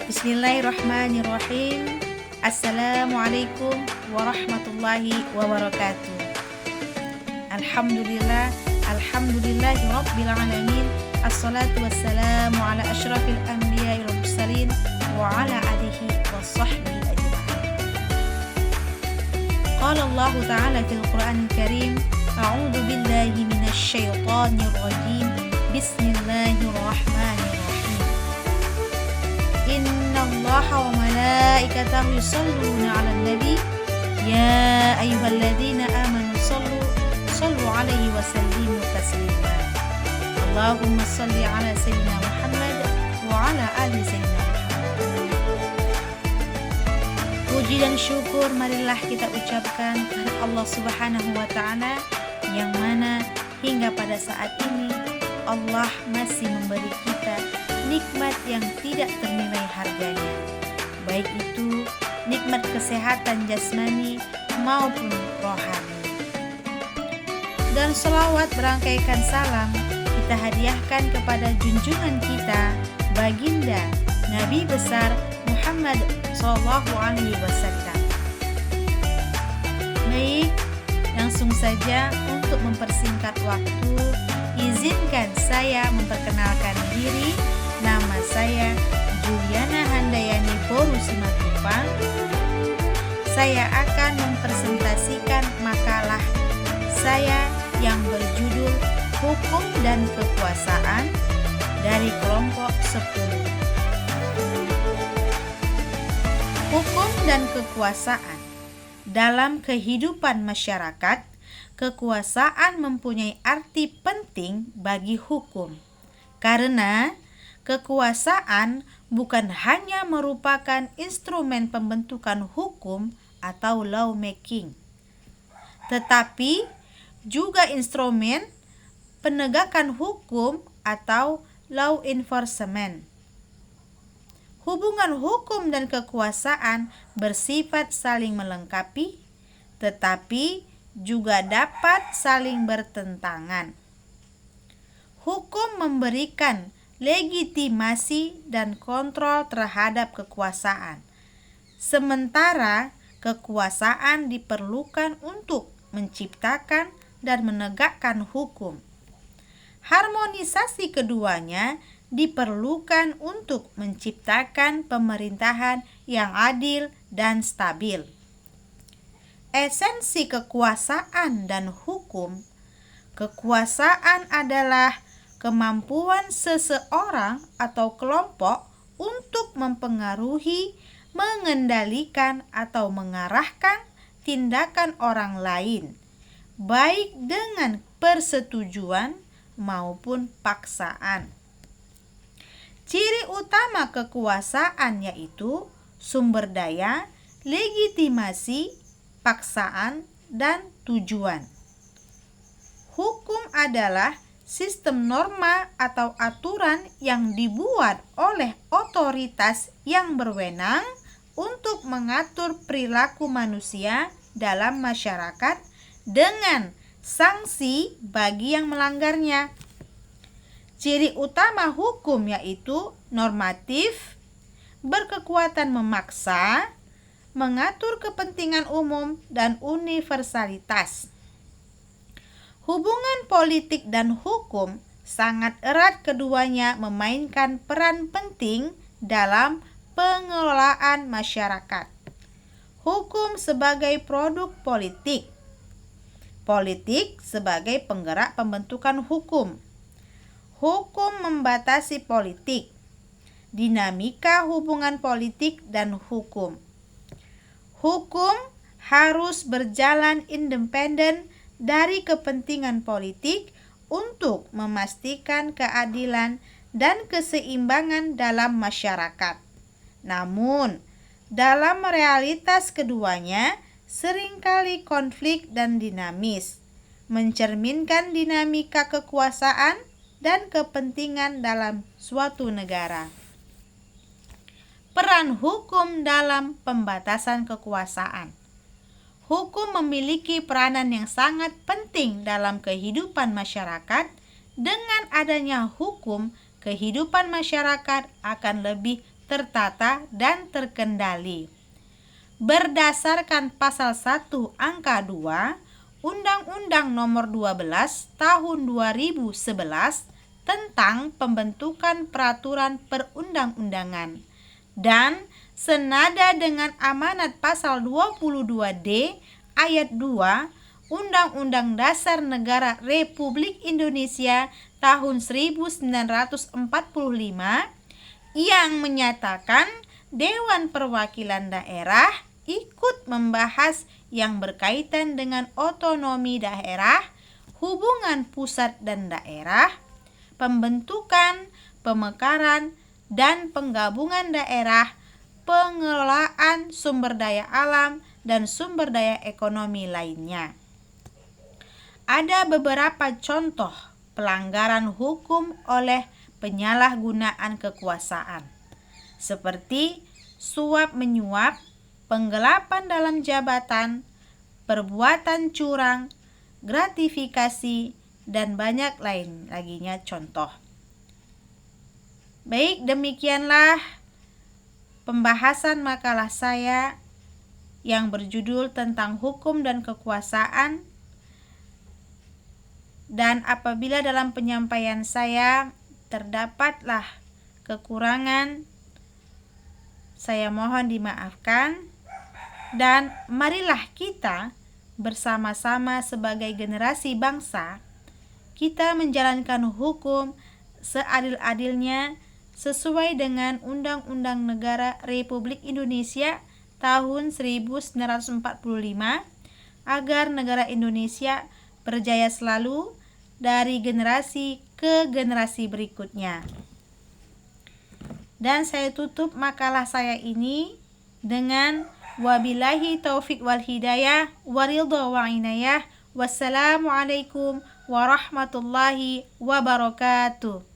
Bismillahirrahmanirrahim. Assalamualaikum warahmatullahi wabarakatuh. Alhamdulillahi rabbil alamin. Assalatu wassalamu ala asyrafil anbiya'i wal mursalin wa ala alihi washabbihi ajma'in. Qala Allah ta'ala fil Qur'anil Karim, a'udzu billahi minasy syaithanir rajim. Bismillahirrahmanirrahim. Innallaha wa malaikatahu yusholluna 'alan nabi ya ayyuhalladzina amanu shallu 'alaihi wa sallimu taslima. Allahumma shalli 'ala sayyidina Muhammad wa 'ala ali sayyidina Muhammad. Puji dan syukur marilah kita ucapkan kepada Allah Subhanahu wa taala yang mana hingga pada saat ini Allah masih memberi kita nikmat yang tidak ternilai harganya, baik itu nikmat kesehatan jasmani maupun rohani. Dan selawat berangkaikan salam kita hadiahkan kepada junjungan kita, baginda Nabi besar Muhammad SAW. Baik, langsung saja untuk mempersingkat waktu, izinkan saya memperkenalkan diri. Nama saya Juliana Handayani Boru Simatupang. Saya akan mempresentasikan makalah saya yang berjudul Hukum dan Kekuasaan dari kelompok 10. Hukum dan kekuasaan. Dalam kehidupan masyarakat, kekuasaan mempunyai arti penting bagi hukum. Karena kekuasaan bukan hanya merupakan instrumen pembentukan hukum atau lawmaking, tetapi juga instrumen penegakan hukum atau law enforcement. Hubungan hukum dan kekuasaan bersifat saling melengkapi, tetapi juga dapat saling bertentangan. Hukum memberikan legitimasi dan kontrol terhadap kekuasaan, sementara kekuasaan diperlukan untuk menciptakan dan menegakkan hukum. Harmonisasi keduanya diperlukan untuk menciptakan pemerintahan yang adil dan stabil. Esensi kekuasaan dan hukum. Kekuasaan adalah kemampuan seseorang atau kelompok untuk mempengaruhi, mengendalikan atau mengarahkan tindakan orang lain, baik dengan persetujuan maupun paksaan. Ciri utama kekuasaan yaitu sumber daya, legitimasi, paksaan, dan tujuan. Hukum adalah sistem norma atau aturan yang dibuat oleh otoritas yang berwenang untuk mengatur perilaku manusia dalam masyarakat dengan sanksi bagi yang melanggarnya. Ciri utama hukum yaitu normatif, berkekuatan memaksa, mengatur kepentingan umum, dan universalitas. Hubungan politik dan hukum sangat erat, keduanya memainkan peran penting dalam pengelolaan masyarakat. Hukum sebagai produk politik. Politik sebagai penggerak pembentukan hukum. Hukum membatasi politik. Dinamika hubungan politik dan hukum. Hukum harus berjalan independen dari kepentingan politik untuk memastikan keadilan dan keseimbangan dalam masyarakat. Namun, dalam realitas keduanya seringkali konflik dan dinamis, mencerminkan dinamika kekuasaan dan kepentingan dalam suatu negara. Peran hukum dalam pembatasan kekuasaan. Hukum memiliki peranan yang sangat penting dalam kehidupan masyarakat. Dengan adanya hukum, kehidupan masyarakat akan lebih tertata, dan terkendali. Berdasarkan pasal 1 angka 2 Undang-Undang Nomor 12 Tahun 2011 tentang pembentukan peraturan perundang-undangan, dan senada dengan amanat pasal 22D ayat 2 Undang-Undang Dasar Negara Republik Indonesia tahun 1945 yang menyatakan Dewan Perwakilan Daerah ikut membahas yang berkaitan dengan otonomi daerah, hubungan pusat dan daerah, pembentukan, pemekaran, dan penggabungan daerah, pengelolaan sumber daya alam, dan sumber daya ekonomi lainnya. Ada beberapa contoh pelanggaran hukum oleh penyalahgunaan kekuasaan, seperti suap menyuap, penggelapan dalam jabatan, perbuatan curang, gratifikasi, dan banyak lain laginya contoh. Baik, demikianlah pembahasan makalah saya yang berjudul tentang hukum dan kekuasaan. Dan apabila dalam penyampaian saya terdapatlah kekurangan, saya mohon dimaafkan. Dan marilah kita bersama-sama sebagai generasi bangsa, kita menjalankan hukum seadil-adilnya sesuai dengan Undang-Undang Negara Republik Indonesia tahun 1945 agar negara Indonesia berjaya selalu dari generasi ke generasi berikutnya. Dan saya tutup makalah saya ini dengan wabillahi taufik wal hidayah waridha wa inayah. Wassalamualaikum warahmatullahi wabarakatuh.